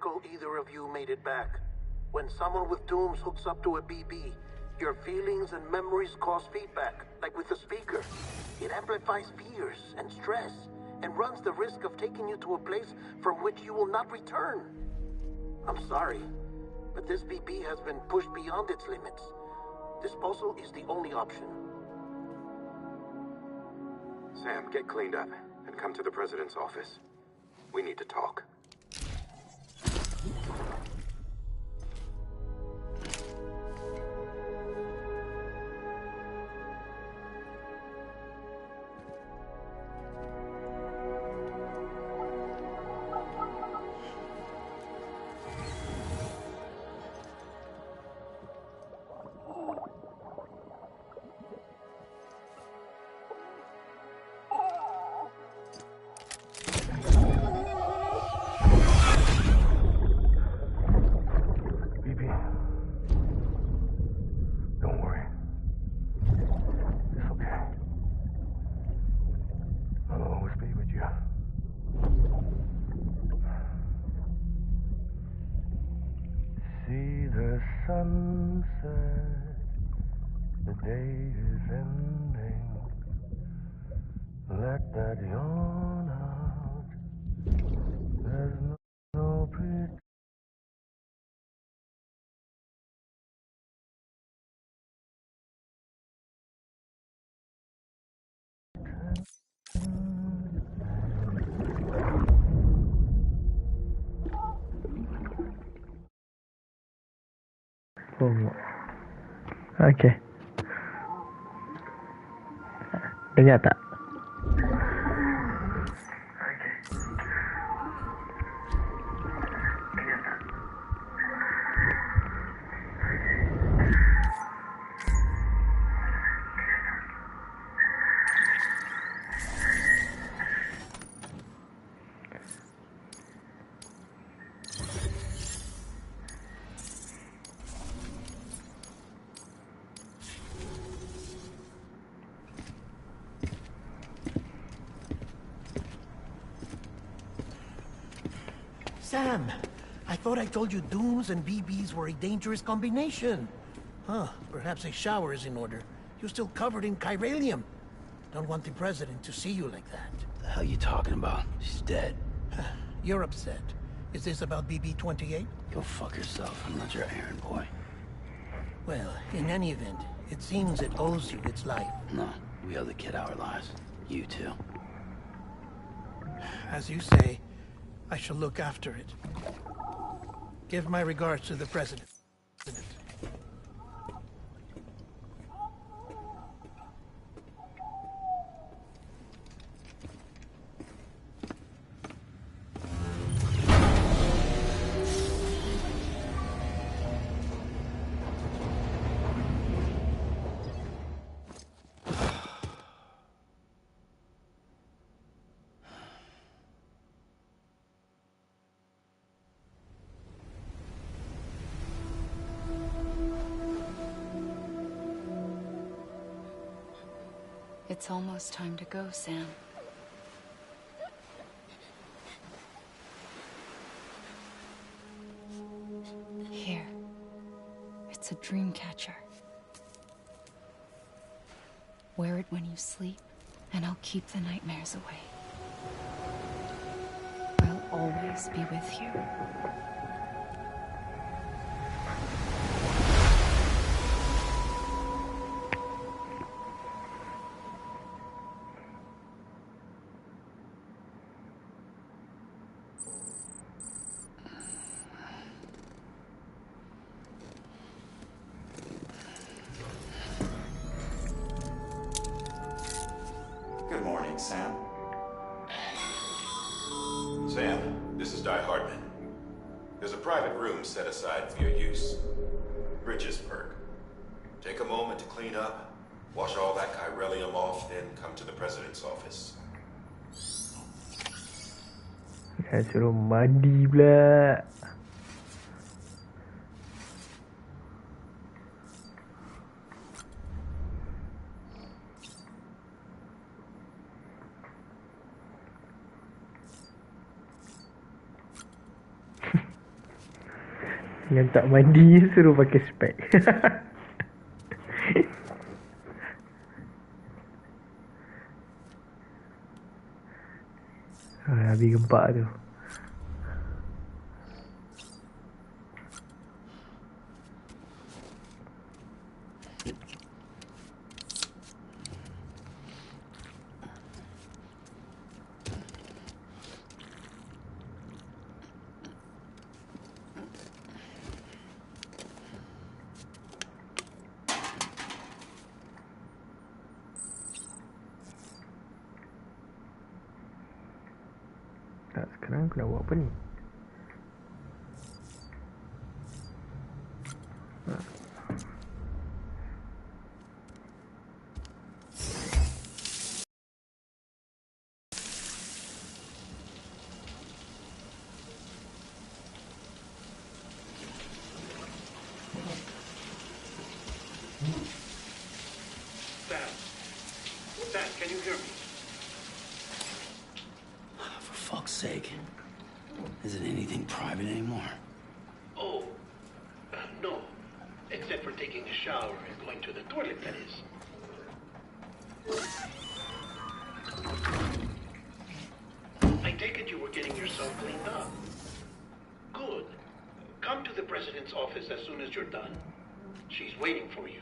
miracle either of you made it back. When someone with Dooms hooks up to a BB, your feelings and memories cause feedback, like with the speaker. It amplifies fears and stress, and runs the risk of taking you to a place from which you will not return. I'm sorry, but this BB has been pushed beyond its limits. Disposal is the only option. Sam, get cleaned up and come to the President's office. We need to talk. Sunset, the day is ending. Let that yawn out. There's no pretend. Oke. Dengar tak? Sam, I thought I told you Dooms and BBs were a dangerous combination. Huh, perhaps a shower is in order. You're still covered in chiralium. Don't want the President to see you like that. The hell you talking about? She's dead. You're upset. Is this about BB-28? Go fuck yourself. I'm not your errand boy. Well, in any event, it seems it owes you its life. No, we owe the kid our lives. You too. As you say, I shall look after it. Give my regards to the President. It's almost time to go, Sam. Here. It's a dream catcher. Wear it when you sleep, and I'll keep the nightmares away. I'll always be with you. Good morning, Sam. Sam, this is Di Hardman. There's a private room set aside for your use. Bridges perk. Take a moment to clean up, wash all that chiralium off, then come to the President's office. Ya suruh mandi pula. Yang tak mandi suruh pakai spek. Habis gempak tu. Tak, sekarang aku nak buat apa ni? Sam, can you hear me? For fuck's sake. Isn't anything private anymore? Oh, no. Except for taking a shower and going to the toilet, that is. I take it you were getting yourself cleaned up. Good. Come to the president's office as soon as you're done. She's waiting for you.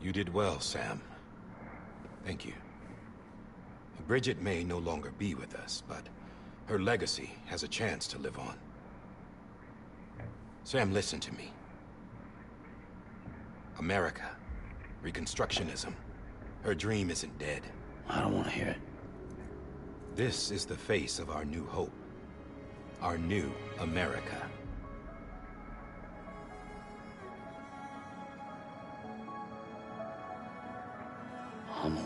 You did well, Sam. Thank you. Bridget may no longer be with us, but her legacy has a chance to live on. Sam, listen to me. America, Reconstructionism, her dream isn't dead. I don't want to hear it. This is the face of our new hope. Our new America. Amelie.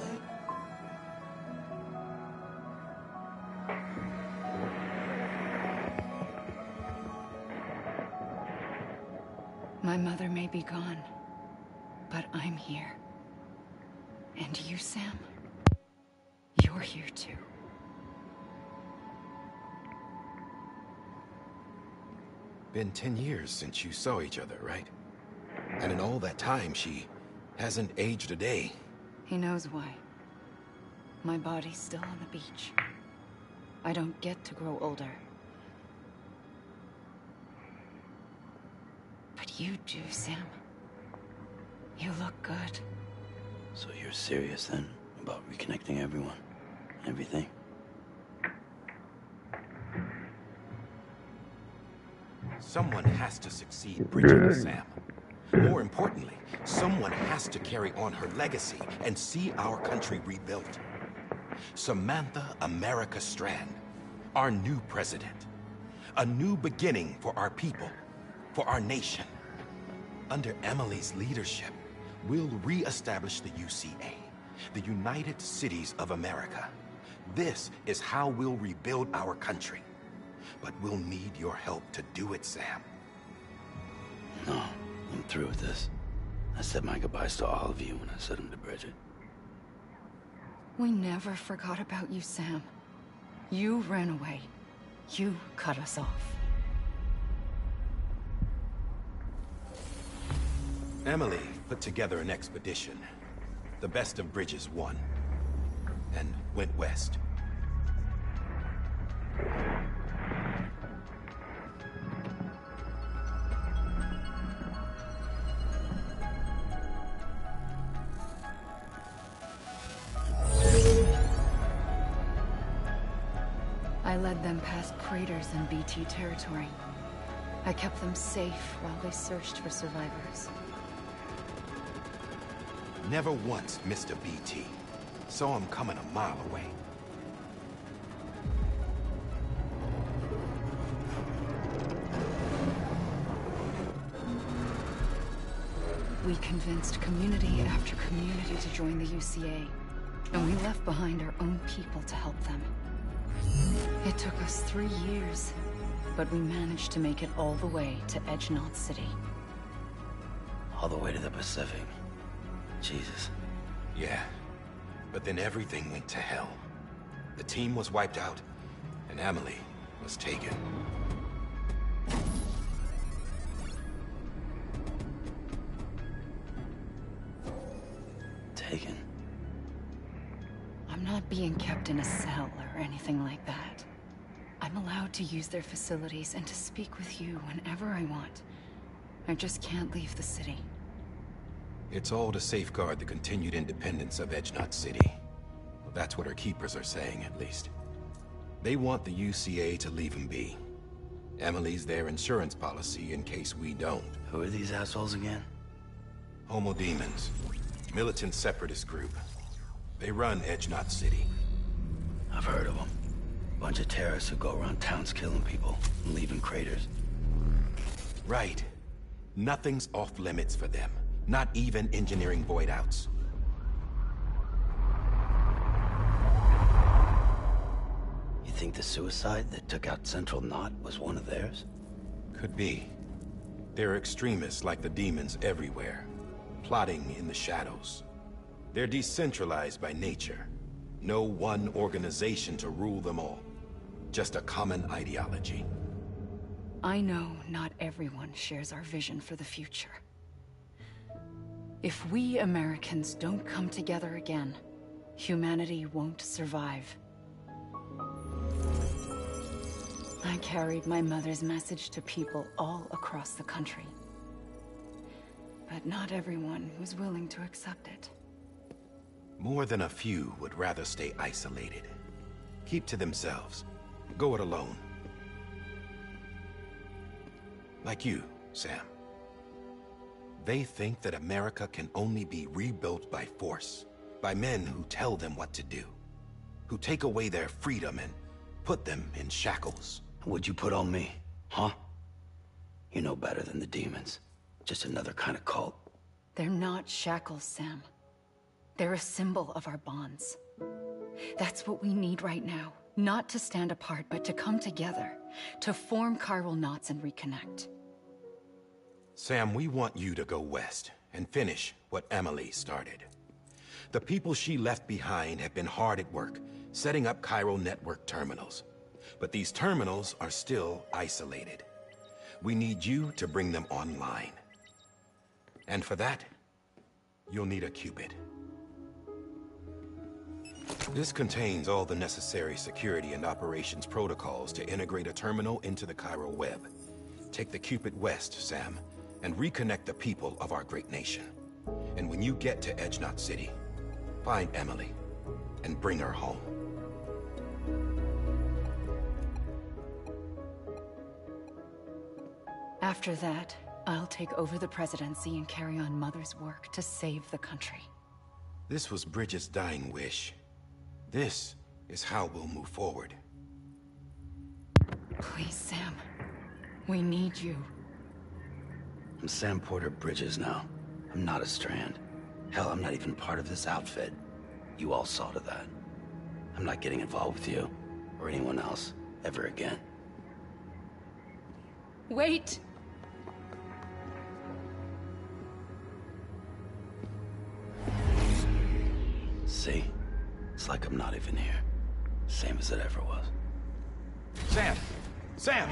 My mother may be gone, but I'm here. And you, Sam? You're here too. Been 10 years since you saw each other, right? And in all that time, she hasn't aged a day. He knows why. My body's still on the beach. I don't get to grow older. But you do, Sam. You look good. So you're serious then about reconnecting everyone? Everything? Someone has to succeed Bridget and Sam. More importantly, someone has to carry on her legacy and see our country rebuilt. Samantha America Strand, our new president. A new beginning for our people, for our nation. Under Emily's leadership, we'll re-establish the UCA, the United Cities of America. This is how we'll rebuild our country. But we'll need your help to do it, Sam. No, I'm through with this. I said my goodbyes to all of you when I said them to Bridget. We never forgot about you, Sam. You ran away. You cut us off. Emily put together an expedition. The best of Bridges won. And went west. I led them past craters in BT territory. I kept them safe while they searched for survivors. Never once missed a BT. Saw him coming a mile away. We convinced community after community to join the UCA, and we left behind our own people to help them. It took us 3 years, but we managed to make it all the way to Edge-Knot City. All the way to the Pacific. Jesus. Yeah. But then everything went to hell. The team was wiped out, and Emily was taken. Taken? I'm not being kept in a cell or anything like that. I'm allowed to use their facilities and to speak with you whenever I want. I just can't leave the city. It's all to safeguard the continued independence of Edge-Knot City. Well, that's what our keepers are saying, at least. They want the UCA to leave him be. Emily's their insurance policy in case we don't. Who are these assholes again? Homo Demons. Militant separatist group. They run Edge-Knot City. I've heard of them. Bunch of terrorists who go around towns killing people and leaving craters. Right. Nothing's off limits for them. Not even engineering void outs. You think the suicide that took out Central Knot was one of theirs? Could be. There are extremists like the demons everywhere, plotting in the shadows. They're decentralized by nature. No one organization to rule them all. Just a common ideology. I know not everyone shares our vision for the future. If we Americans don't come together again, humanity won't survive. I carried my mother's message to people all across the country. But not everyone was willing to accept it. More than a few would rather stay isolated. Keep to themselves. Go it alone. Like you, Sam. They think that America can only be rebuilt by force, by men who tell them what to do, who take away their freedom and put them in shackles. What'd you put on me, huh? You know better than the demons. Just another kind of cult. They're not shackles, Sam. They're a symbol of our bonds. That's what we need right now. Not to stand apart, but to come together. To form chiral knots and reconnect. Sam, we want you to go west and finish what Emily started. The people she left behind have been hard at work, setting up chiral network terminals. But these terminals are still isolated. We need you to bring them online. And for that, you'll need a Cupid. This contains all the necessary security and operations protocols to integrate a terminal into the chiral web. Take the Cupid west, Sam, and reconnect the people of our great nation. And when you get to Edge-Knot City, find Emily and bring her home. After that, I'll take over the presidency and carry on Mother's work to save the country. This was Bridget's dying wish. This is how we'll move forward. Please, Sam. We need you. I'm Sam Porter Bridges now. I'm not a Strand. Hell, I'm not even part of this outfit. You all saw to that. I'm not getting involved with you, or anyone else, ever again. Wait! See? It's like I'm not even here. Same as it ever was. Sam! Sam!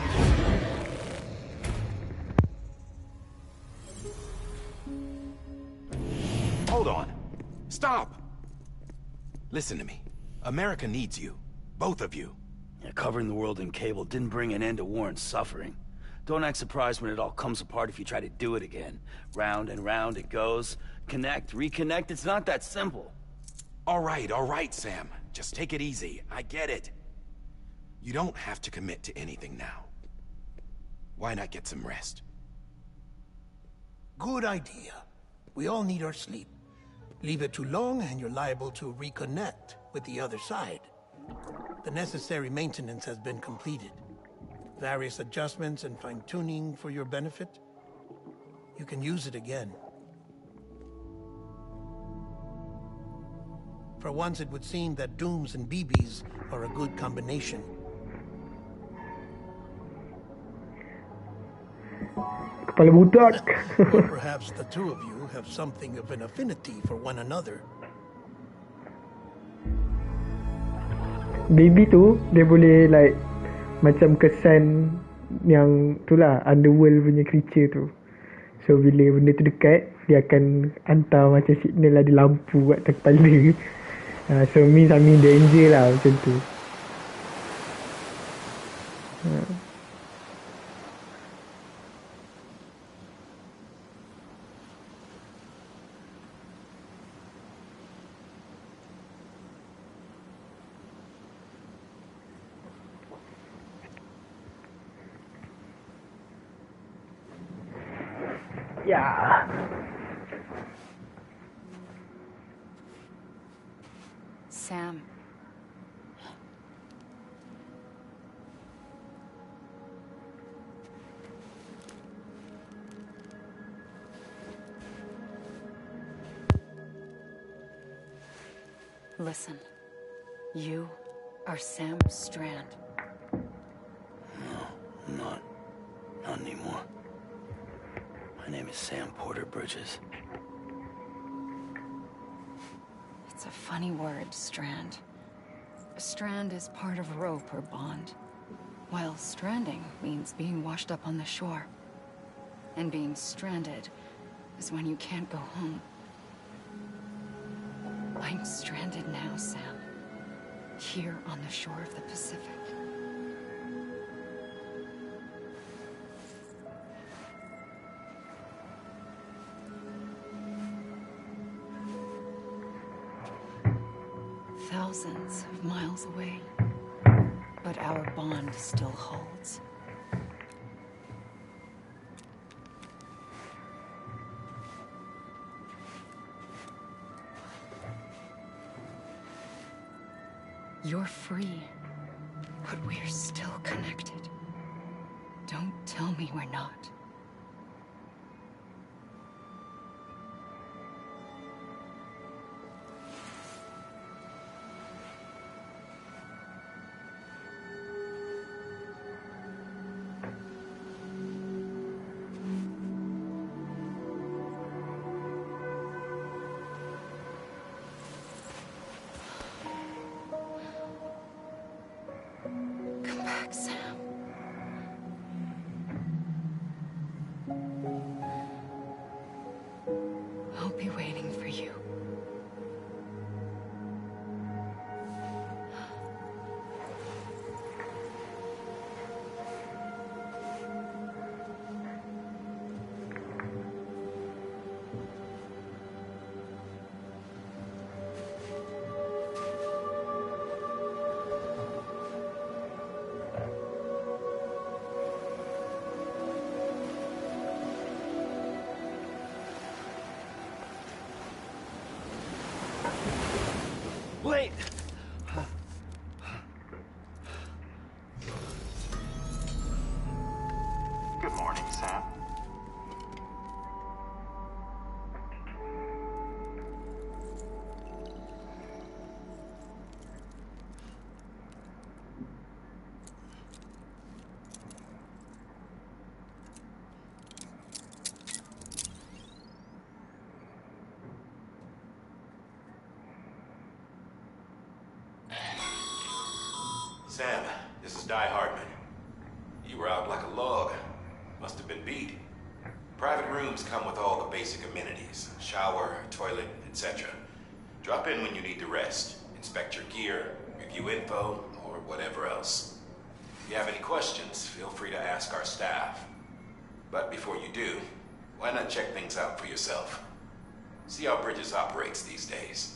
Hold on. Stop! Listen to me. America needs you. Both of you. Yeah, covering the world in cable didn't bring an end to war and suffering. Don't act surprised when it all comes apart if you try to do it again. Round and round it goes. Connect, reconnect, it's not that simple. All right, Sam. Just take it easy. I get it. You don't have to commit to anything now. Why not get some rest? Good idea. We all need our sleep. Leave it too long and you're liable to reconnect with the other side. The necessary maintenance has been completed. Various adjustments and fine-tuning for your benefit. You can use it again. For once, it would seem that Dooms and BBs are a good combination. Kepala budak. Or perhaps the two of you have something of an affinity for one another. Baby tu dia boleh like macam kesan yang tu lah, underworld punya creature tu. So bila benda tu dekat, dia akan hantar macam signal ada lampu kat atas kepala. So means I'm in danger lah, macam tu. Ya. Sam. Listen. You are Sam Strand. No, I'm not. Not anymore. My name is Sam Porter Bridges. It's a funny word, Strand. A strand is part of rope or bond, while stranding means being washed up on the shore. And being stranded is when you can't go home. I'm stranded now, Sam. Here on the shore of the Pacific. Thousands of miles away, but our bond still holds. You're free, but we're still connected. Don't tell me we're not. Come back, Sam. I'll be waiting for you. Wait! Good morning, Sam. Sam, this is Die Hardman. You were out like a log. Must have been beat. Private rooms come with all the basic amenities. Shower, toilet, etc. Drop in when you need to rest. Inspect your gear, review info, or whatever else. If you have any questions, feel free to ask our staff. But before you do, why not check things out for yourself? See how Bridges operates these days.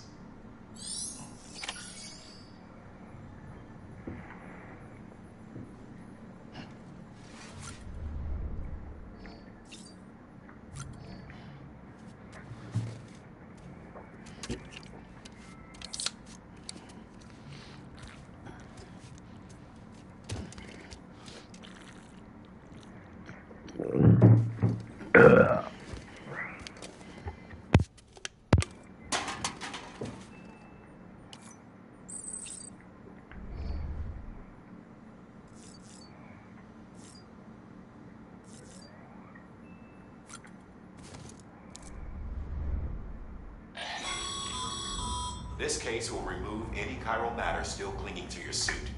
This case will remove any chiral matter still clinging to your suit.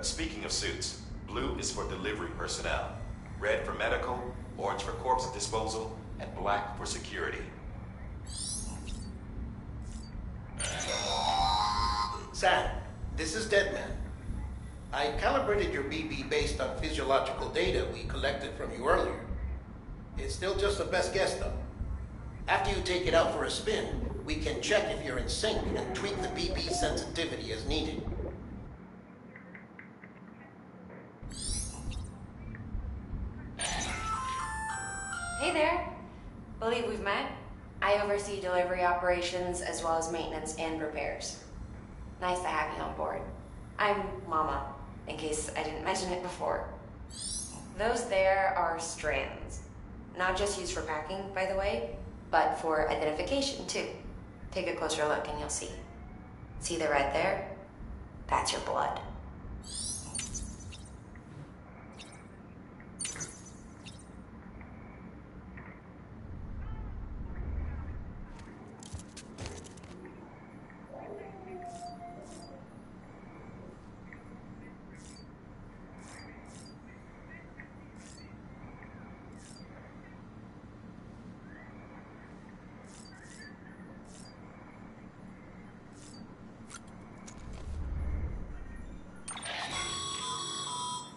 Speaking of suits, blue is for delivery personnel, red for medical, orange for corpse disposal, and black for security. Sam, this is Deadman. I calibrated your BB based on physiological data we collected from you earlier. It's still just a best guess, though. After you take it out for a spin, we can check if you're in sync and tweak the BB sensitivity as needed. Hey there. Believe we've met. I oversee delivery operations as well as maintenance and repairs. Nice to have you on board. I'm Mama, in case I didn't mention it before. Those there are strands. Not just used for packing, by the way, but for identification too. Take a closer look and you'll see. See the red there? That's your blood.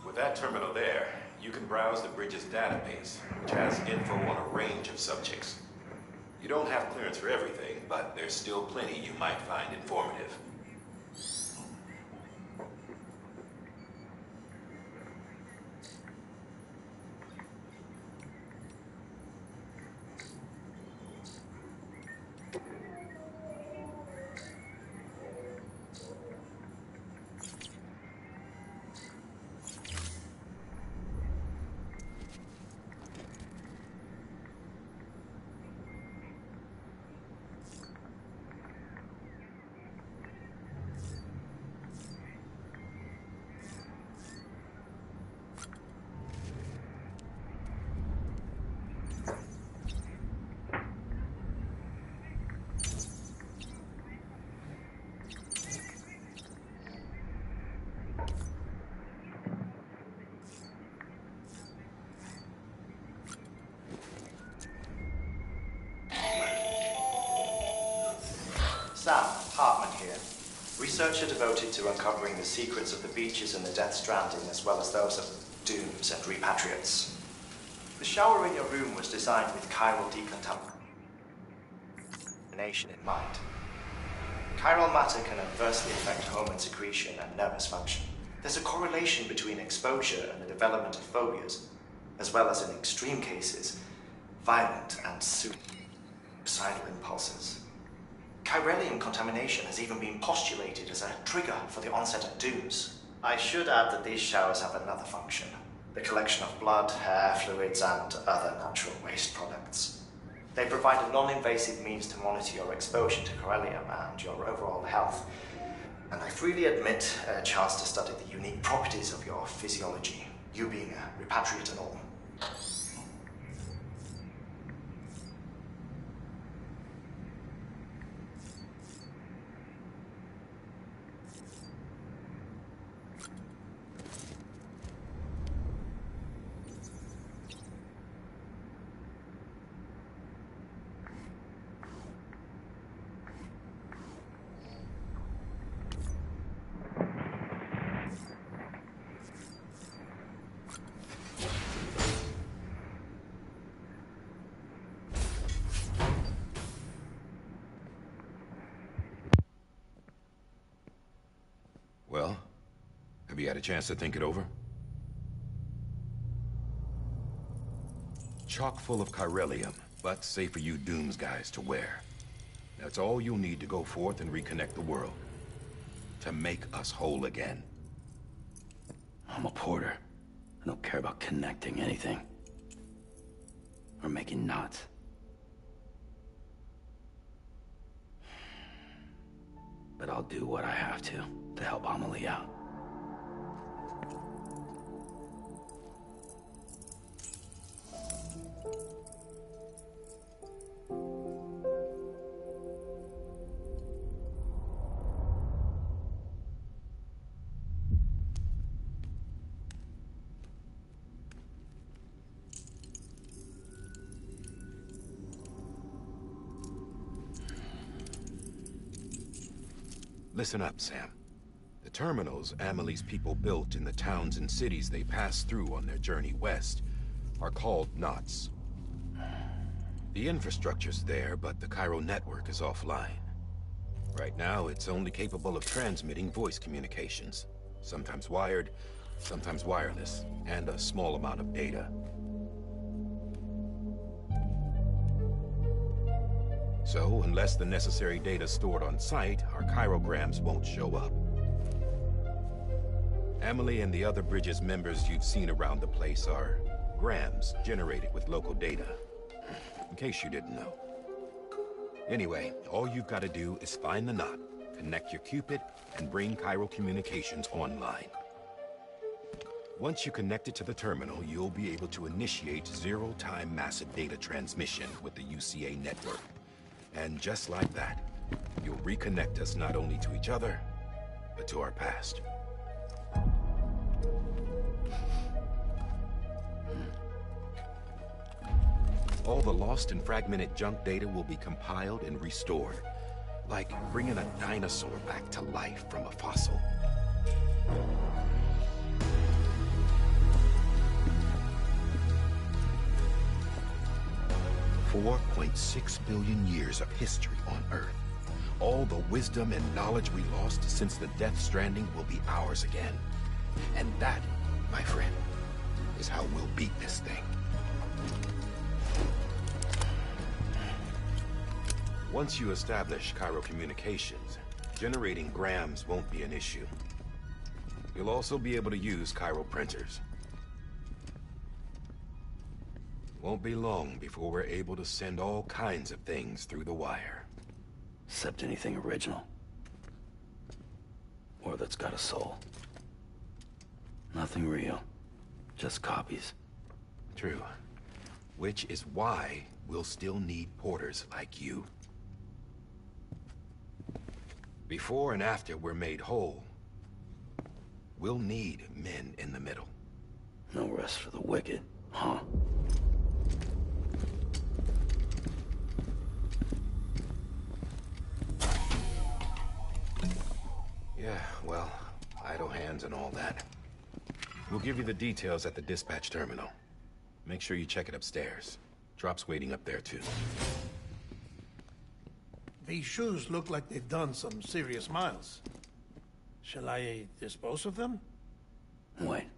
With that terminal there, you can browse the Bridges database, which has info on a range of subjects. You don't have clearance for everything, but there's still plenty you might find informative. Sam Hartman here, researcher devoted to uncovering the secrets of the beaches and the Death Stranding, as well as those of dooms and repatriates. The shower in your room was designed with chiral decontamination in mind. Chiral matter can adversely affect hormone secretion and nervous function. There's a correlation between exposure and the development of phobias, as well as, in extreme cases, violent and suicidal impulses. Chiralium contamination has even been postulated as a trigger for the onset of dooms. I should add that these showers have another function: the collection of blood, hair, fluids, and other natural waste products. They provide a non-invasive means to monitor your exposure to chiralium and your overall health. And I freely admit a chance to study the unique properties of your physiology, you being a repatriate and all. Well, have you had a chance to think it over? Chock full of chiralium, but safe for you Dooms guys to wear. That's all you'll need to go forth and reconnect the world. To make us whole again. I'm a porter. I don't care about connecting anything. Or making knots. But I'll do what I have to help Amelie out. Listen up, Sam. The terminals Amelie's people built in the towns and cities they passed through on their journey west are called knots. The infrastructure's there, but the Cairo network is offline. Right now, it's only capable of transmitting voice communications. Sometimes wired, sometimes wireless, and a small amount of data. So, unless the necessary data stored on site, our Cairograms won't show up. Amelie and the other Bridges members you've seen around the place are grams generated with local data. In case you didn't know. Anyway, all you've got to do is find the knot, connect your Cupid, and bring Cairo Communications online. Once you connect it to the terminal, you'll be able to initiate zero-time massive data transmission with the UCA network. And just like that, you'll reconnect us not only to each other, but to our past. All the lost and fragmented junk data will be compiled and restored. Like bringing a dinosaur back to life from a fossil. $4.6 billion years of history on Earth. All the wisdom and knowledge we lost since the Death Stranding will be ours again. And that, my friend, is how we'll beat this thing. Once you establish Cairo Communications, generating grams won't be an issue. You'll also be able to use Cairo printers. Won't be long before we're able to send all kinds of things through the wire. Except anything original. Or that's got a soul. Nothing real. Just copies. True. Which is why we'll still need porters like you. Before and after we're made whole, we'll need men in the middle. No rest for the wicked, huh? Yeah, well, idle hands and all that. We'll give you the details at the dispatch terminal. Make sure you check it upstairs. Drop's waiting up there, too. These shoes look like they've done some serious miles. Shall I dispose of them? Wait.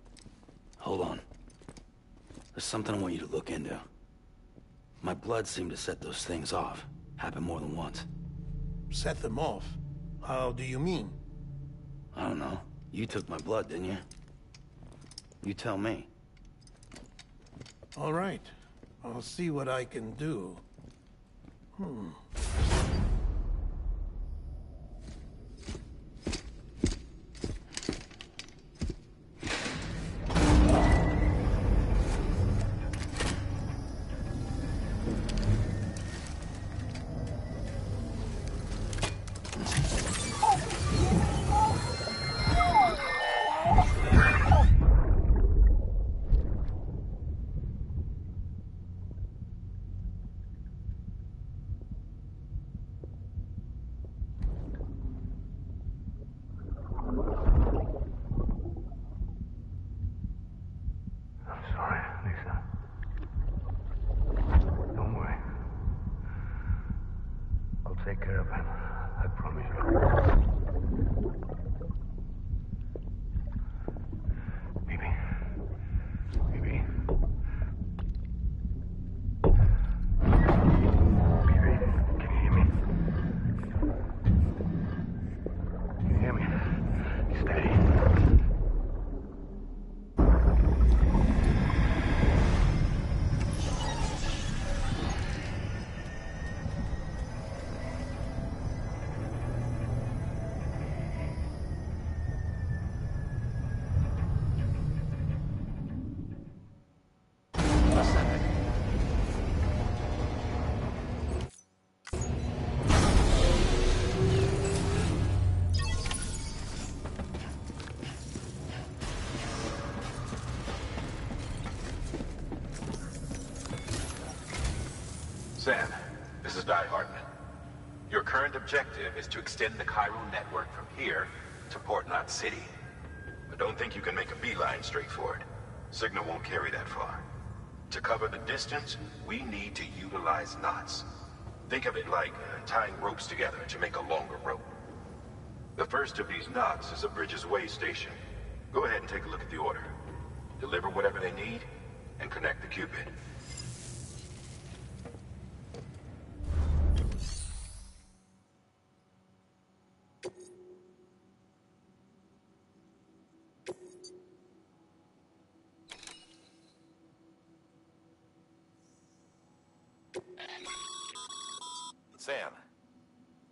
Hold on. There's something I want you to look into. My blood seemed to set those things off. Happened more than once. Set them off? How do you mean? I don't know. You took my blood, didn't you? You tell me. All right. I'll see what I can do. I'm sorry, Lisa. Don't worry. I'll take care of him. I promise you. Baby. Baby. Baby, can you hear me? Can you hear me? Steady. Sam, this is Die Hartman. Your current objective is to extend the chiral network from here to Port Knot City. But don't think you can make a beeline straight for it. Signal won't carry that far. To cover the distance, we need to utilize knots. Think of it like tying ropes together to make a longer rope. The first of these knots is a Bridges Way station. Go ahead and take a look at the order. Deliver whatever they need, and connect the Cupid. Sam,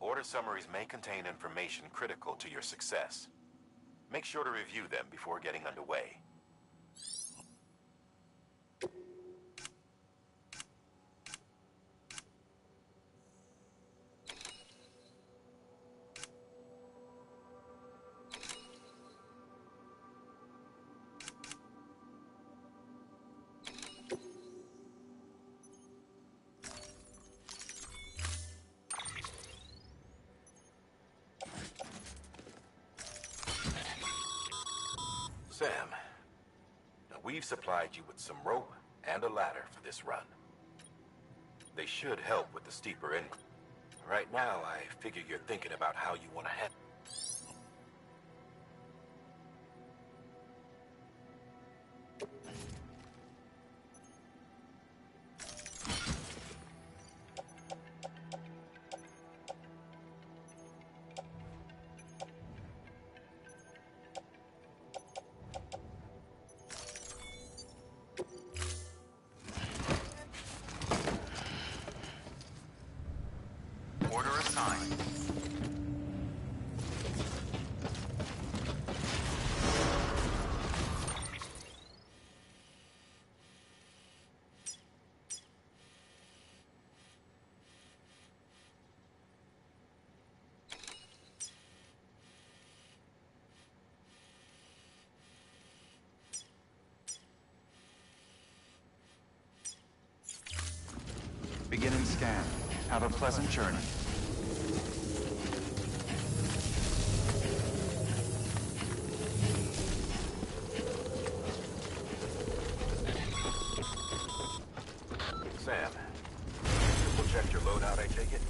order summaries may contain information critical to your success. Make sure to review them before getting underway. Sam, now we've supplied you with some rope and a ladder for this run. They should help with the steeper incline. Right now, I figure you're thinking about how you want to head. Order assigned. Beginning scan. Have a pleasant journey. Sam, triple check your loadout, I take it?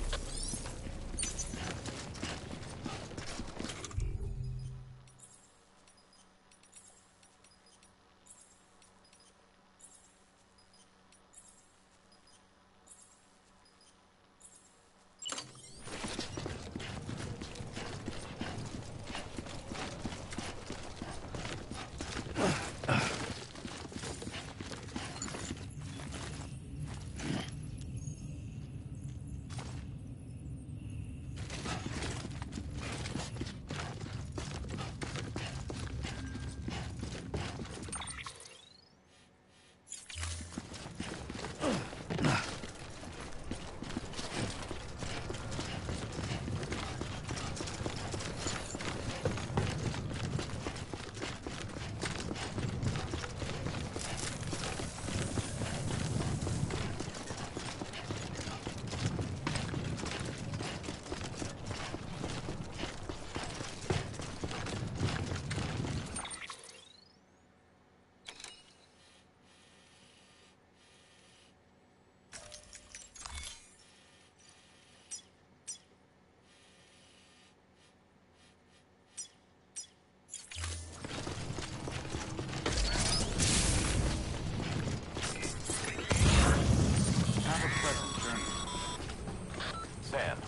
Sam,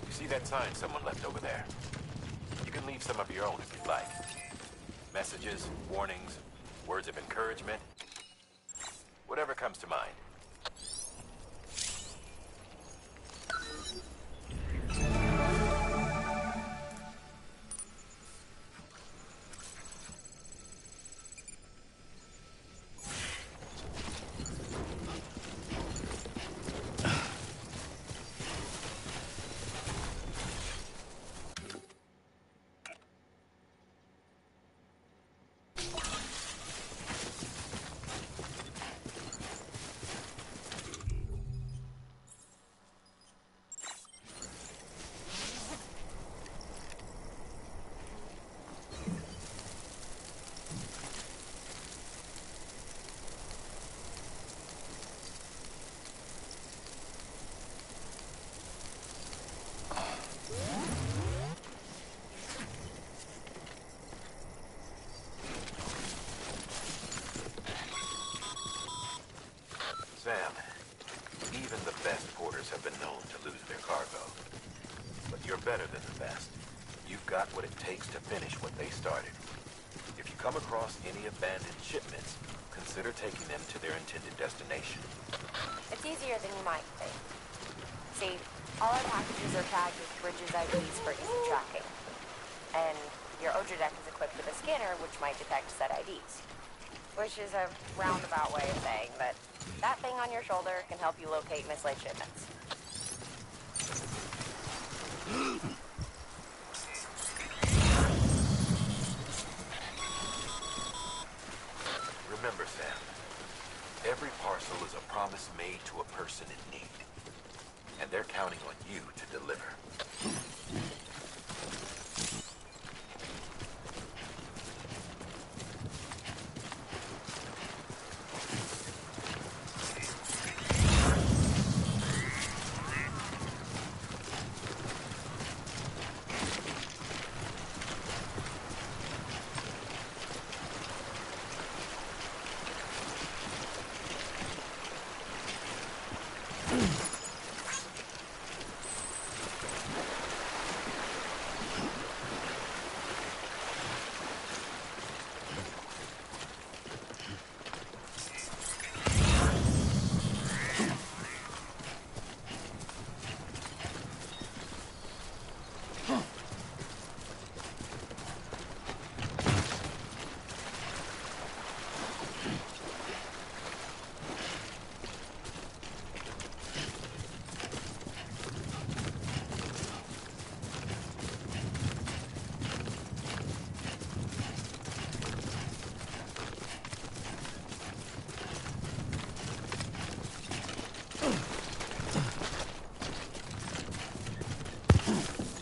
you see that sign someone left over there? You can leave some of your own if you'd like. Messages, warnings, words of encouragement. Whatever comes to mind. Even the best porters have been known to lose their cargo. But you're better than the best. You've got what it takes to finish what they started. If you come across any abandoned shipments, consider taking them to their intended destination. It's easier than you might think. See, all our packages are tagged with Bridges IDs for easy tracking. And your Odra deck is equipped with a scanner which might detect said IDs. Which is a roundabout way of saying that that thing on your shoulder can help you locate mislaid shipments. Remember, Sam, every parcel is a promise made to a person in need. And they're counting on you to deliver.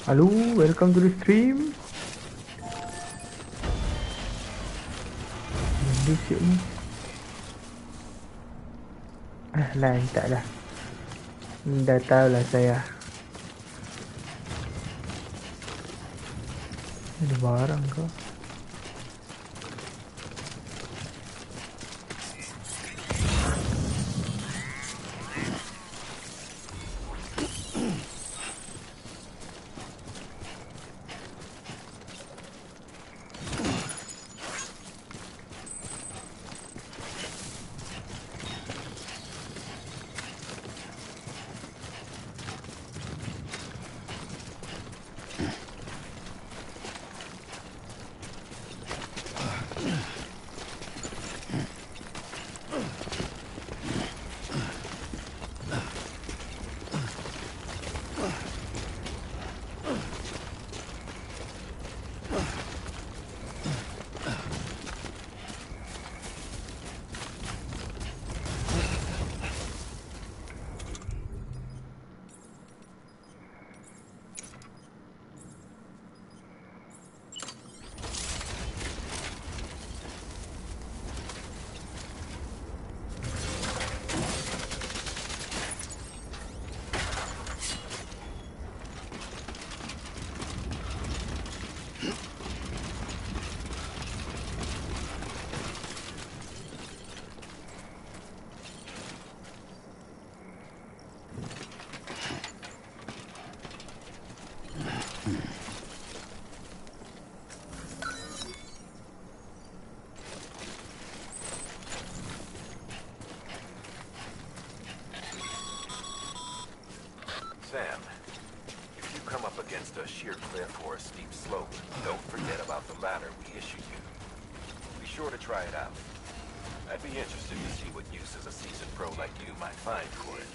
Hello, welcome to the stream. Benda siap ni. Lah, tak lah. Dah tahulah saya. Ada barang ke? Sam, if you come up against a sheer cliff or a steep slope, don't forget about the ladder we issued you. Be sure to try it out. I'd be interested to see what use as a seasoned pro like you might find for it.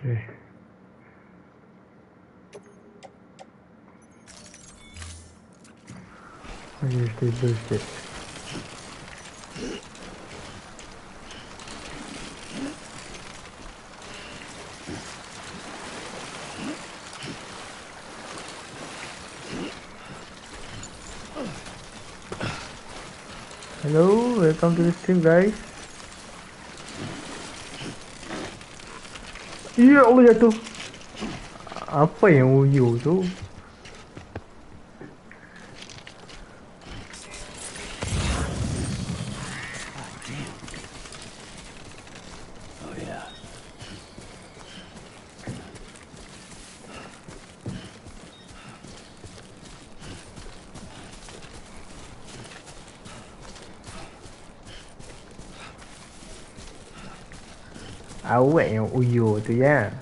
Okay. Use the boost it. Hello, welcome to the stream, guys. Ya Allah, jatuh. Apa yang uyu tu? Oh yeah. Awak yang uyu tu ya.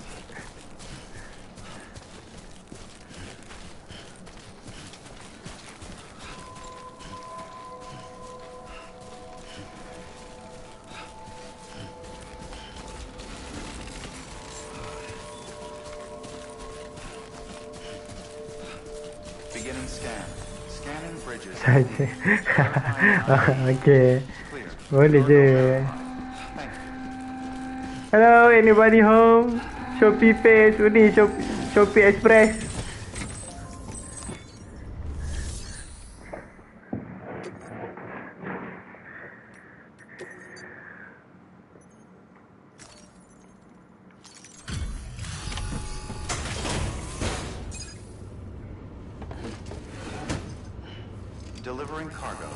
Beginning scan. Scanning bridges. Saja. Okay. Boleh je. Hello, anybody home? Shopee Pay, ni Shopee Express. Delivering cargo.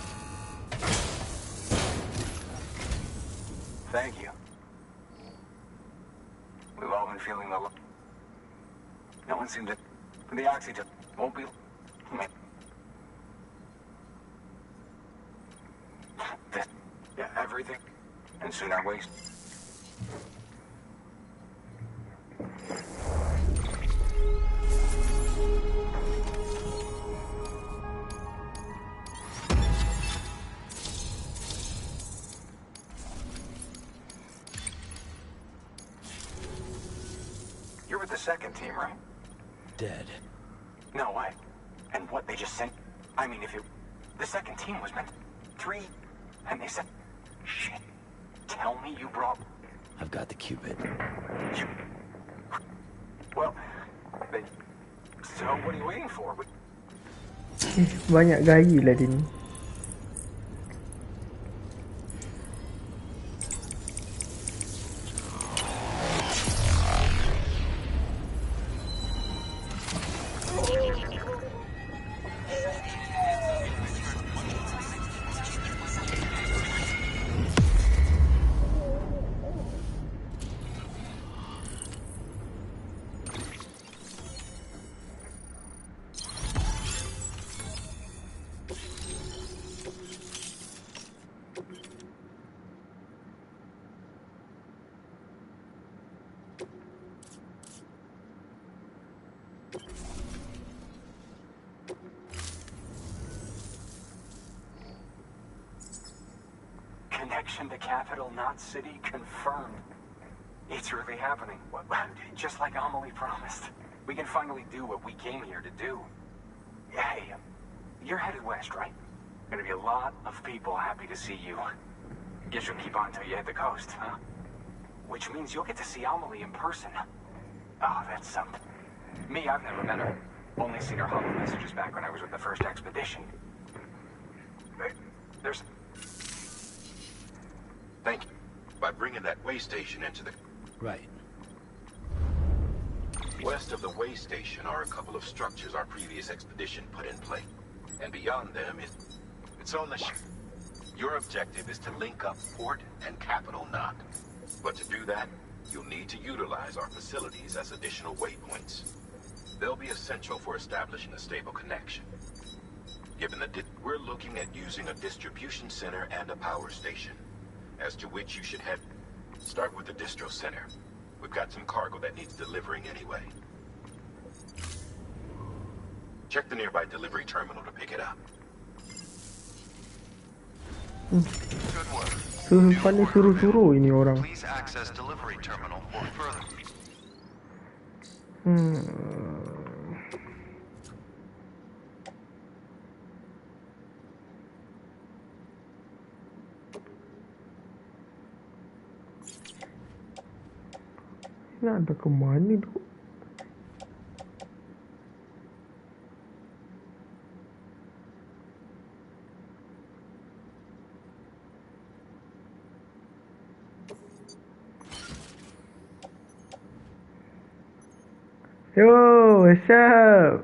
Thank you. We've all been feeling the... No one seemed to... The oxygen won't be... This... Yeah, everything. And soon our waste... You're with the second team, right? Dead. No way. And what they just sent... I mean, if it... The second team was meant... 3... And they said... Shit. Tell me you brought... I've got the Cupid. You... Well... They... So what are you waiting for? Banyak gaya lah dia ni. Connection to Capital Knot City confirmed. It's really happening. Just like Amelie promised. We can finally do what we came here to do. Hey, you're headed west, right? Gonna be a lot of people happy to see you. Guess you'll keep on till you hit the coast, huh? Which means you'll get to see Amelie in person. Oh, that's something. Me, I've never met her. Only seen her hollow messages back when I was with the first expedition. There's... Thank you. By bringing that way station into the... Right. West of the way station are a couple of structures our previous expedition put in place. And beyond them, it's on the ship. Your objective is to link up Port and Capital Knot. But to do that, you'll need to utilize our facilities as additional waypoints. They'll be essential for establishing a stable connection. Given the we're looking at using a distribution center and a power station, as to which you should head. Start with the distro center. We've got some cargo that needs delivering anyway. Check the nearby delivery terminal to pick it up. Good work. Suruh ini orang. Please access delivery terminal or further. Nak ada ke mana tu? Yo, what's up?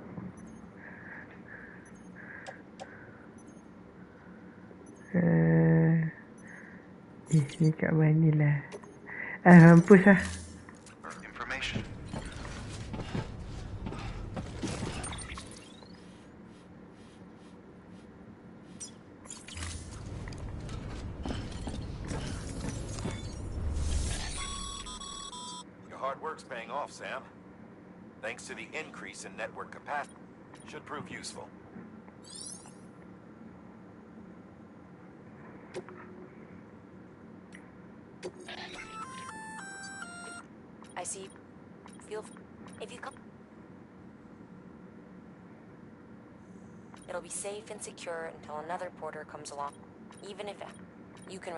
Ni kat mana lah? Mampus lah. Information. Your hard work's paying off, Sam. Thanks to the increase in network capacity. Should prove useful. I see. If you come, it'll be safe and secure until another porter comes along. Even if you can.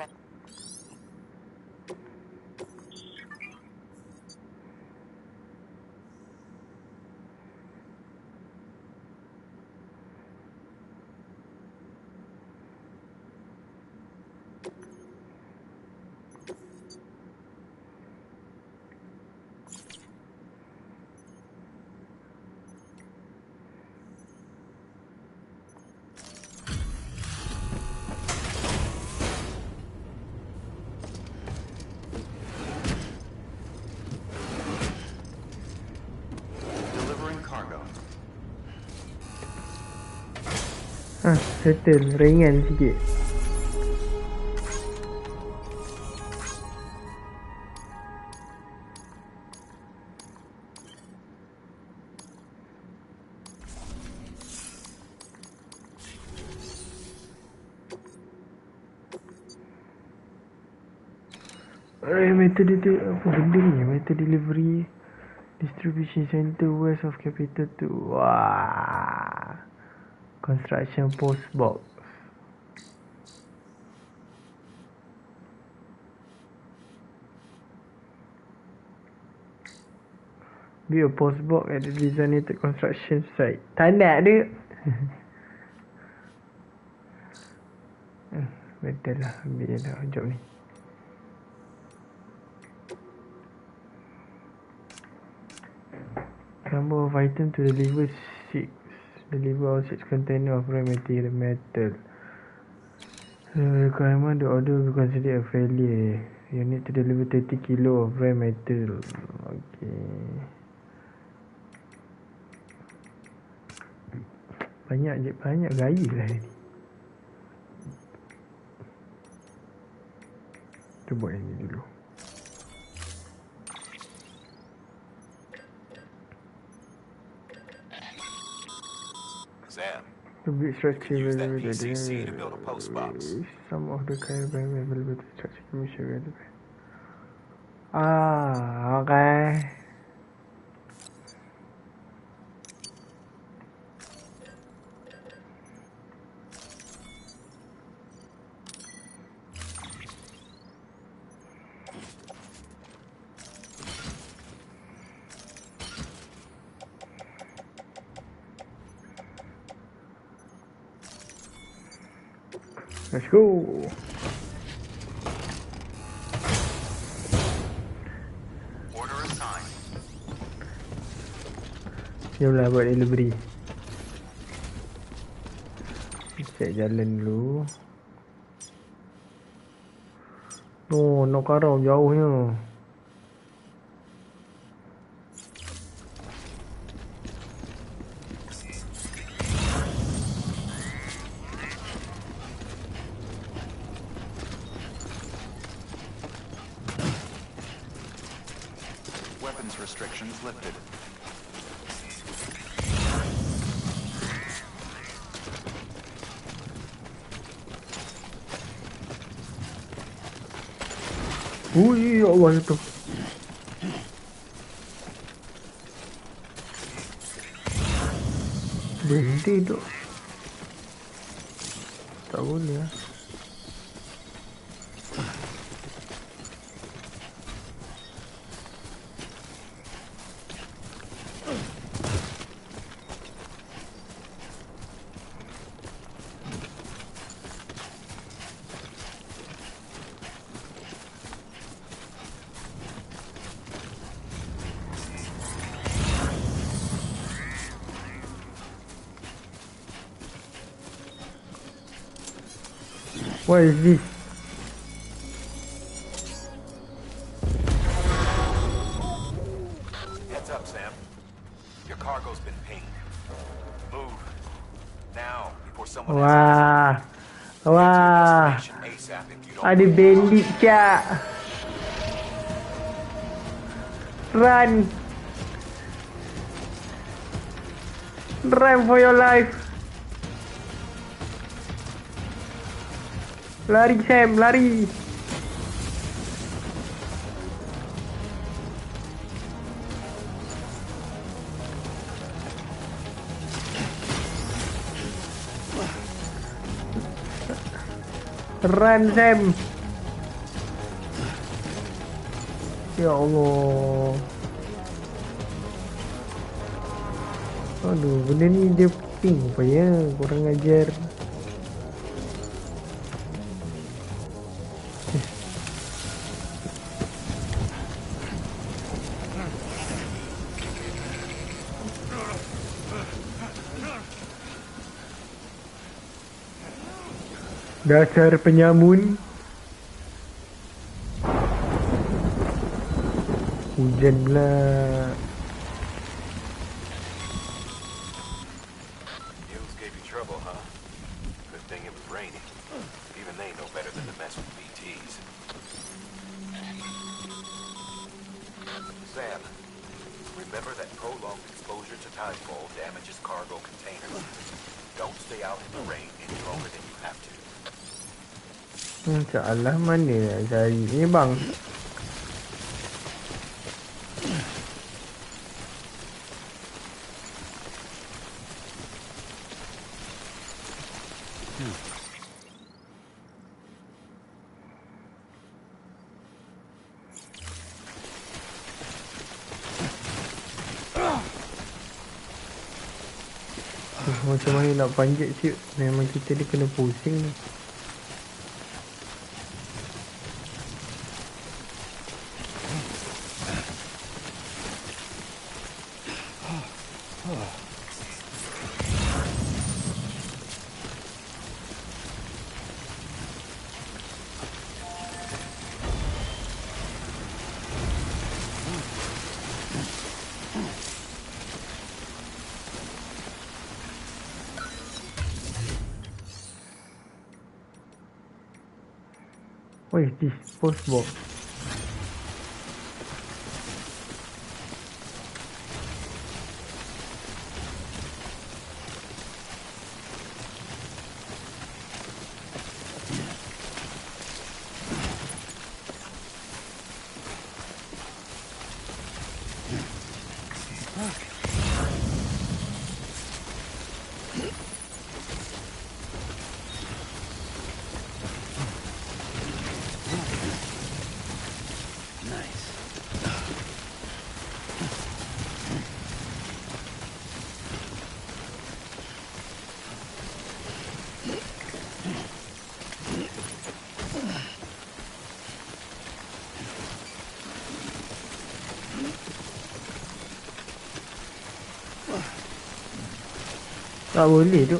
Settle, ringan sikit. Method apa benda ni? Method delivery distribution center west of capital 2. Wah. Construction post box. Be a post box at the designated construction site. Tak nak dia. Betul lah. Ambil je lah job ni. Number of item to deliver 6. Deliver all 6 container of raw material metal. The requirement the order will be considered a failure. You need to deliver 30 kilo of raw metal. Okay. Banyak gaya lah ni. Kita buat yang ni dulu. Sam, the big structure use that PCC to build a post box. Some of the kind of available to structure commission. Okay. Let's go. Order assigned. Jomlah buat delivery. Cek jalan dulu. Oh, nak karau jauhnya. Weapons restrictions lifted. Ui, ya Allah itu. berhenti tu. Tak boleh lah. What is this? Heads up, Sam. Your cargo's been pinged. Move. Now, before someone Wah. Wah. ASAP if you don't. Ada bandit cak. Run. Run for your life. Lari Sam, lari. Run Sam. Ya Allah. Aduh, benda ni dia ping apa ya? Kurang ajar. Dasar penyamun. Hujan pula. News gave you trouble, huh? Good thing it was raining. Even they know better than to mess with BTs. Sam, remember that prolonged exposure to tidefall damages cargo containers. Don't stay out in the rain any longer than you have to. Salah mana nak cari ni bang? Macam mana nak panjat siut? Memang kita ni kena pusing ni. What is this? Post box. Tak boleh tu.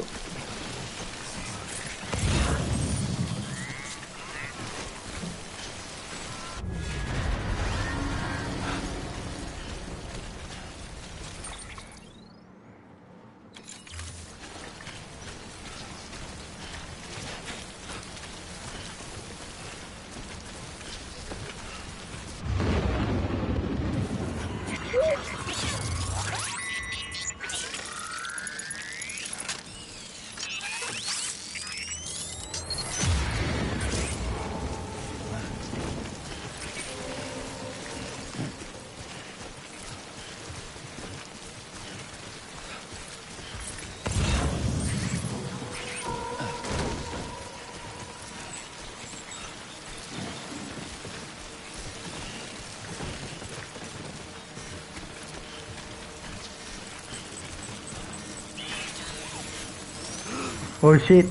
Oh shit.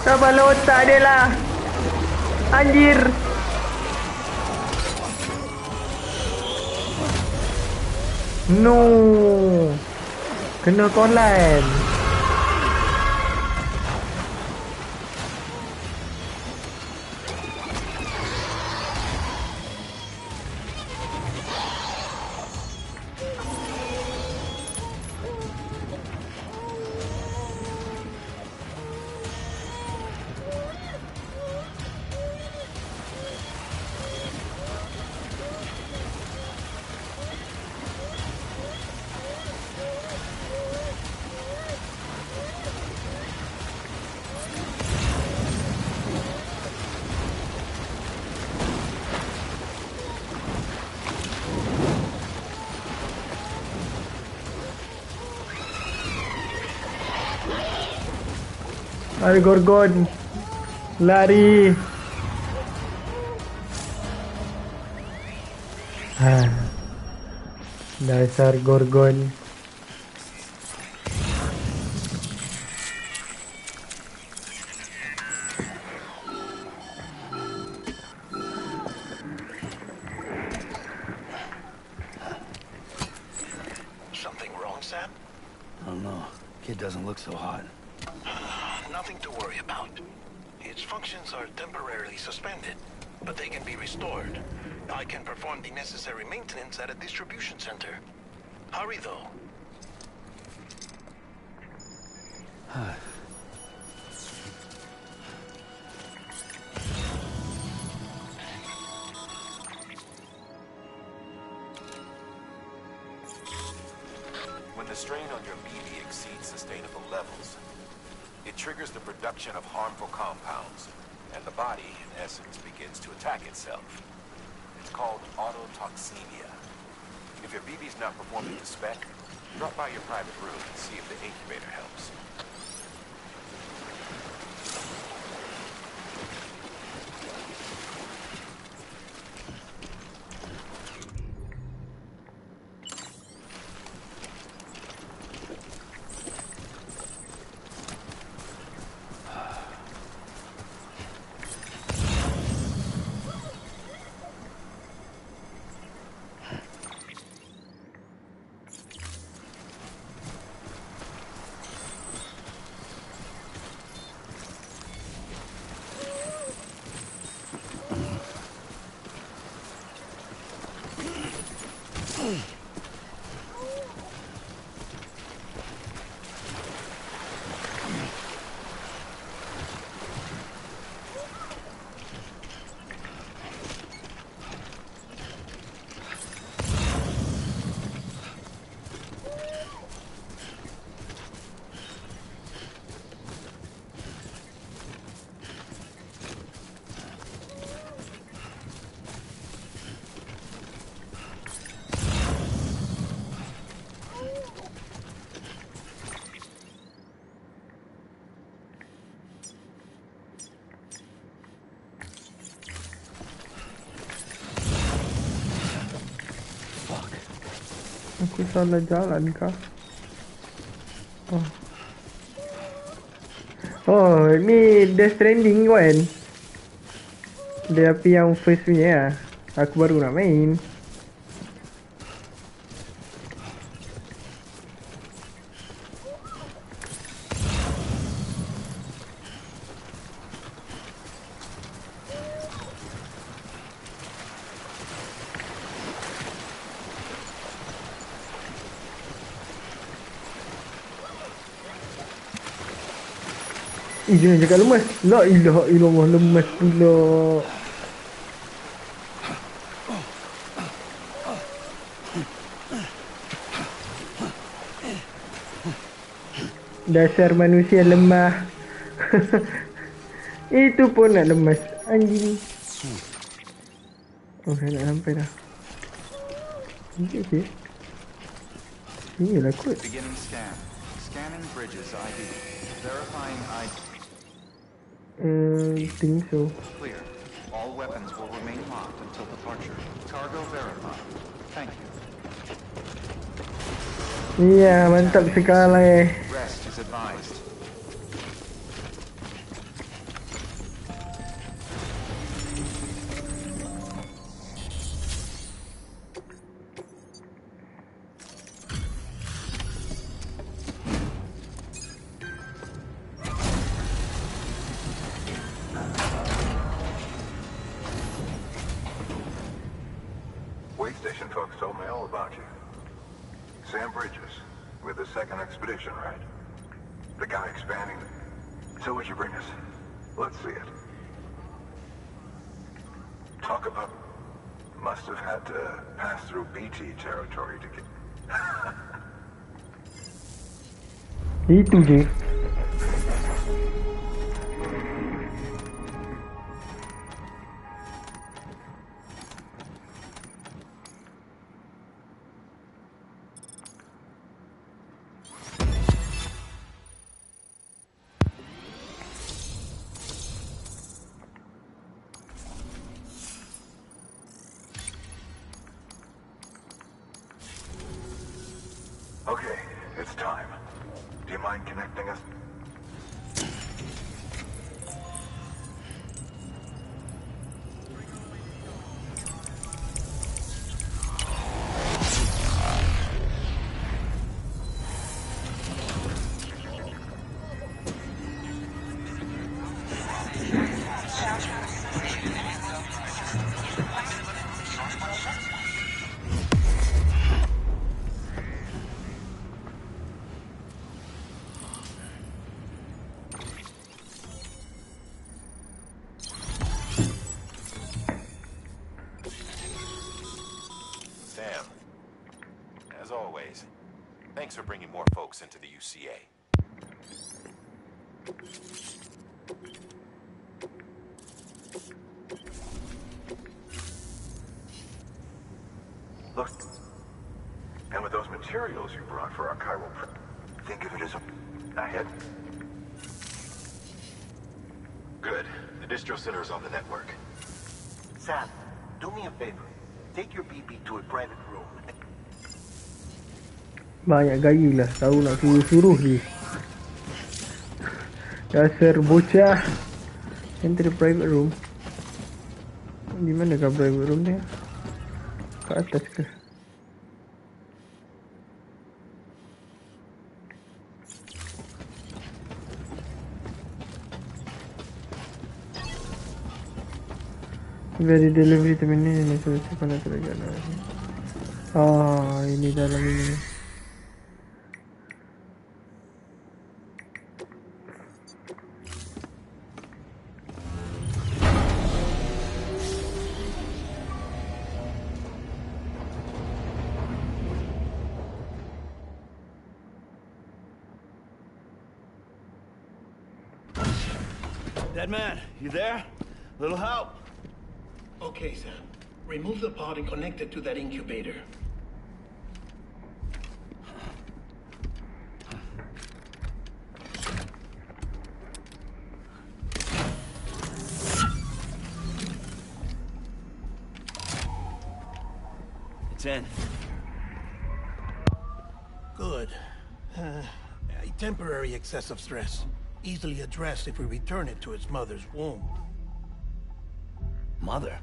Sabar otak dia lah. Anjir. No. Kena kolan. Ada Gorgon. Lari. Dasar Gorgon. Something wrong, Sam? I don't know. Kid doesn't look so hot. Nothing to worry about. Its functions are temporarily suspended, but they can be restored. I can perform the necessary maintenance at a distribution center. Hurry, though. When the strain on your BB exceeds sustainable levels, it triggers the production of harmful compounds, and the body, in essence, begins to attack itself. It's called autotoxemia. If your BB's not performing to spec, drop by your private room and see if the incubator helps. Aku salah jalan kah? Oh, ni Death Stranding kan? Dia api yang first punya lah. Aku baru nak main. Jangan cakap lemas. La ilaha illallah, lemas pula. Dasar manusia lemah. Itu pun nak lemas. Anjing. Oh, saya nak sampai dah. Okay. Inilah kot. Beginning scan. Scanning Bridges ID. Verifying ID. Think so. Clear. All weapons will remain locked until departure. Cargo verified. Thank you. Iya, mantap sekali. Rest is advised. Wait station folks told me all about you. Sam Bridges, with the second expedition, right? The guy expanding. So what'd you bring us? Let's see it. Talk about... Must have had to pass through BT territory to get... Itu je. Okay, it's time. Do you mind connecting us? Sam, as always, thanks for bringing more folks into the UCA. Look. And with those materials you brought for our chiral think of it as a hit. Good. The distro center is on the network. Sam, do me a favor. Take your BB to a private room. Banyak gaya lah. Tahu nak suruh je. Dasar bocah. Enter the private room. Di mana kah private room dia? Kat atas ke? Very delivery terminal ini selesai pada terjadi. Ini dalam ini. Dead man, you there? Little help? Okay, Sam. Remove the pod and connect it to that incubator. It's in. Good. A temporary excessive stress. Easily addressed if we return it to its mother's womb. Mother?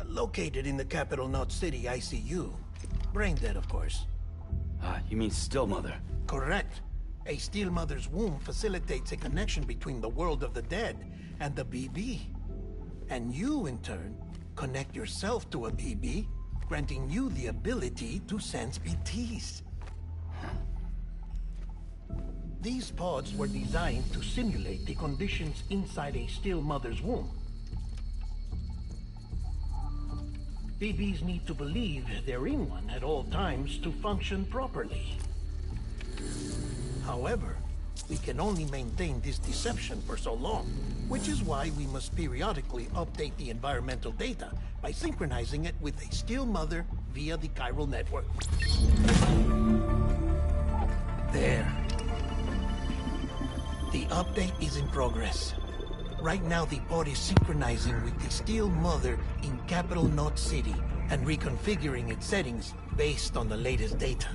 Located in the capital Knot City ICU. Brain dead, of course. You mean still mother? Correct. A still mother's womb facilitates a connection between the world of the dead and the BB. And you, in turn, connect yourself to a BB, granting you the ability to sense BTs. These pods were designed to simulate the conditions inside a still mother's womb. BBs need to believe they're in one at all times to function properly. However, we can only maintain this deception for so long, which is why we must periodically update the environmental data by synchronizing it with a still mother via the chiral network. There. The update is in progress. Right now, the pod is synchronizing with the Steel Mother in Capital Knot City and reconfiguring its settings based on the latest data.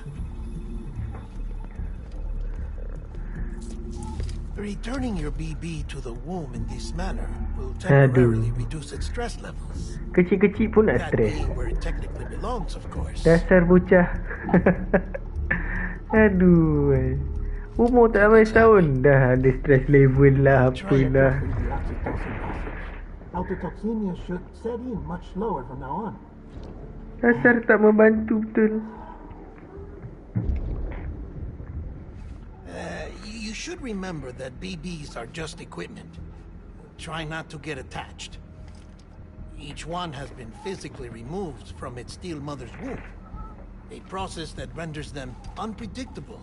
Returning your BB to the womb in this manner will temporarily reduce its stress levels. Kecil-kecil pun nak That stres. being where it technically belongs, of course. Dasar bocah. Aduh. Umur tak sampai setahun dah ada stress level lah apalah. Autotoxemia should set in much slower from now on. Dasar tak membantu betul. You should remember that BBs are just equipment. Try not to get attached. Each one has been physically removed from its Steel Mother's womb. A process that renders them unpredictable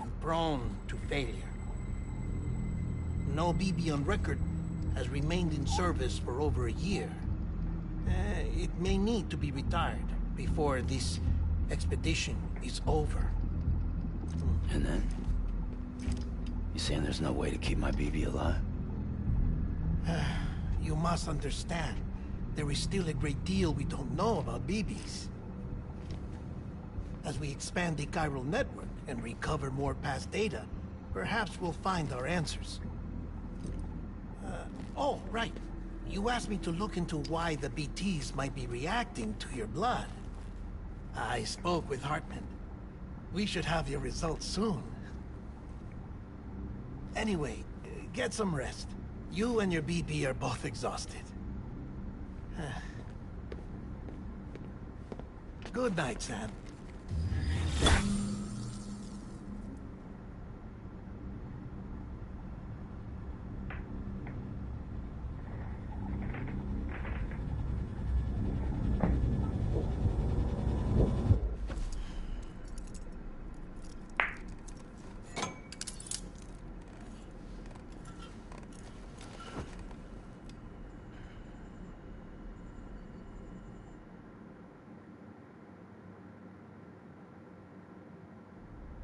and prone to failure. No BB on record has remained in service for over a year. It may need to be retired before this expedition is over. And then? You saying there's no way to keep my BB alive? You must understand, there is still a great deal we don't know about BBs. As we expand the chiral network and recover more past data, perhaps we'll find our answers. Oh, right. You asked me to look into why the BTs might be reacting to your blood. I spoke with Hartman. We should have your results soon. Anyway, get some rest. You and your BB are both exhausted. Good night, Sam.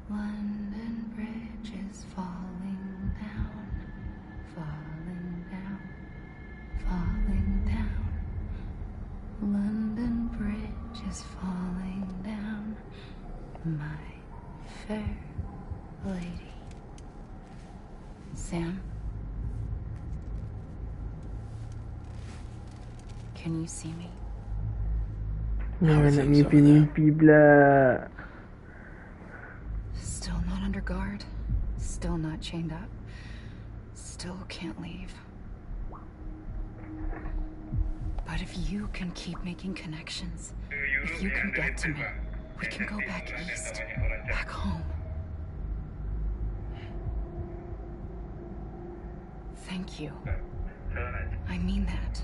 London Bridge is falling down, falling down, falling down. London Bridge is falling down, my fair lady. Sam? Can you see me? Nak mimpi-mimpi pula. Still not under guard. Still not chained up. Still can't leave. But if you can keep making connections, if you can get to me, we can go back east, back home. Thank you. I mean that.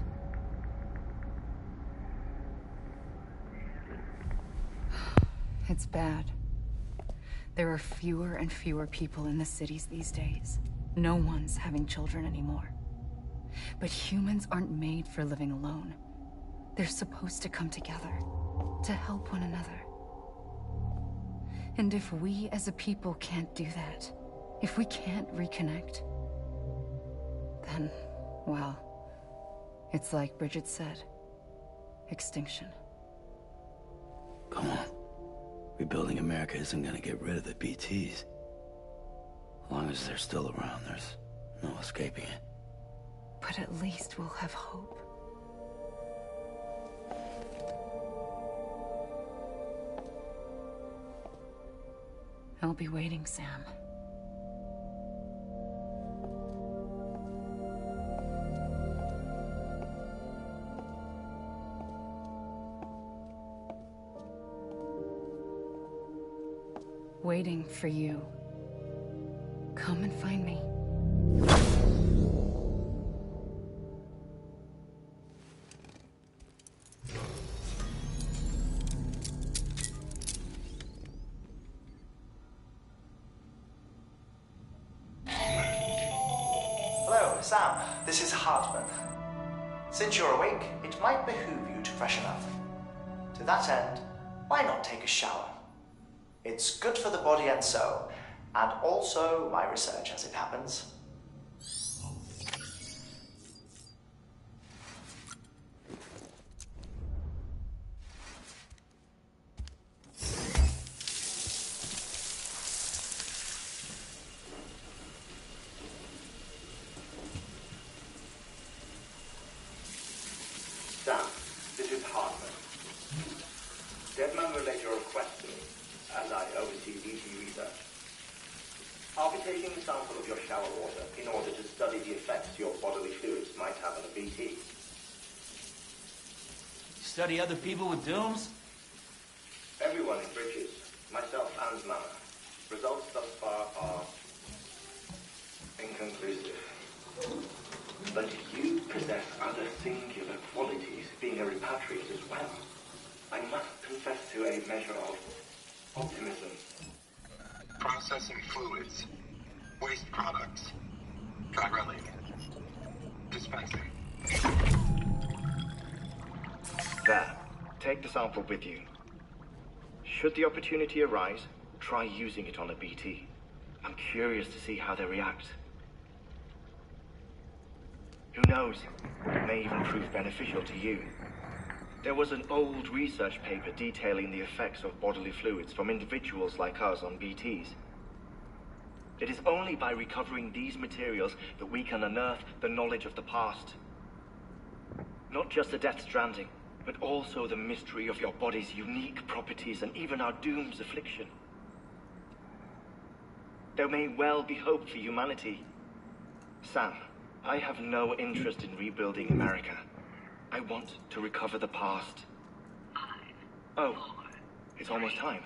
It's bad. There are fewer and fewer people in the cities these days. No one's having children anymore. But humans aren't made for living alone. They're supposed to come together, to help one another. And if we as a people can't do that, if we can't reconnect, then, well, it's like Bridget said, extinction. Come on. Rebuilding America isn't gonna get rid of the BTs. As long as they're still around, there's no escaping it. But at least we'll have hope. I'll be waiting, Sam. Waiting for you. Come and find me. Hello, Sam. This is Hartman. Since you're awake, it might behoove you to freshen up. To that end, why not take a shower? It's good for the body and soul, and also my research as it happens. Deadman relayed your request to me, as I oversee BT research. I'll be taking a sample of your shower water in order to study the effects your bodily fluids might have on a BT. Study other people with dooms? Everyone in Bridges, myself and Mama. Results thus far are inconclusive. But you possess other singular qualities, being a repatriate as well. I must confess to a measure of optimism. Processing fluids. Waste products. Chirelli. Dispensing. There. Take the sample with you. Should the opportunity arise, try using it on a BT. I'm curious to see how they react. Who knows? It may even prove beneficial to you. There was an old research paper detailing the effects of bodily fluids from individuals like us on BTs. It is only by recovering these materials that we can unearth the knowledge of the past. Not just the Death Stranding, but also the mystery of your body's unique properties and even our doom's affliction. There may well be hope for humanity. Sam, I have no interest in rebuilding America. I want to recover the past. Oh, it's almost time.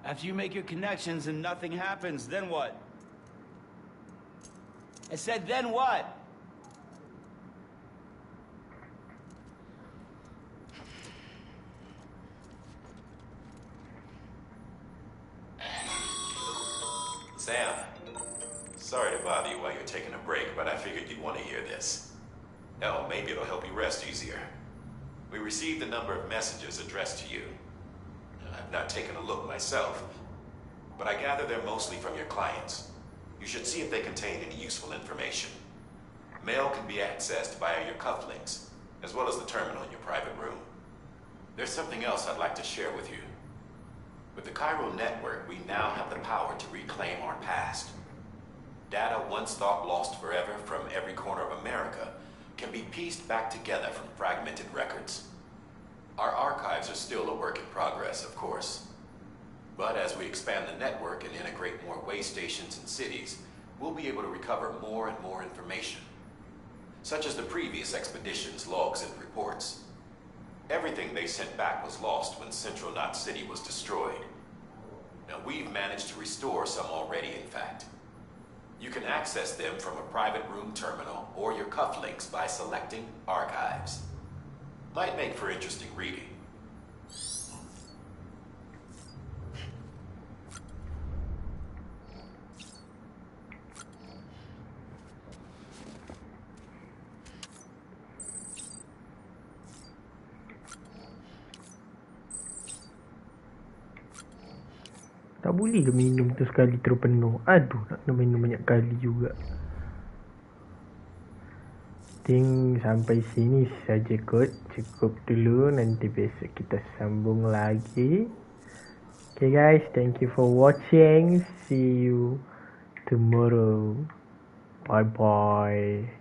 After you make your connections and nothing happens, then what? I said, then what? Sam, sorry to bother you while you're taking a break, but I figured you'd want to hear this. Hell, maybe it'll help you rest easier. We received a number of messages addressed to you. I've not taken a look myself, but I gather they're mostly from your clients. You should see if they contain any useful information. Mail can be accessed via your cufflinks, as well as the terminal in your private room. There's something else I'd like to share with you. With the Chiral Network, we now have the power to reclaim our past. Data once thought lost forever from every corner of America can be pieced back together from fragmented records. Our archives are still a work in progress, of course. But as we expand the network and integrate more way stations and cities, we'll be able to recover more and more information, such as the previous expedition's logs and reports. Everything they sent back was lost when Central Knot City was destroyed. Now, we've managed to restore some already, in fact. You can access them from a private room terminal or your cufflinks by selecting Archives. Might make for interesting reading. Tak boleh ke minum tu sekali terus penuh? Aduh, nak kena minum banyak kali juga. Think sampai sini saja kot. Cukup dulu, nanti besok kita sambung lagi. Okay guys, thank you for watching. See you tomorrow. Bye bye.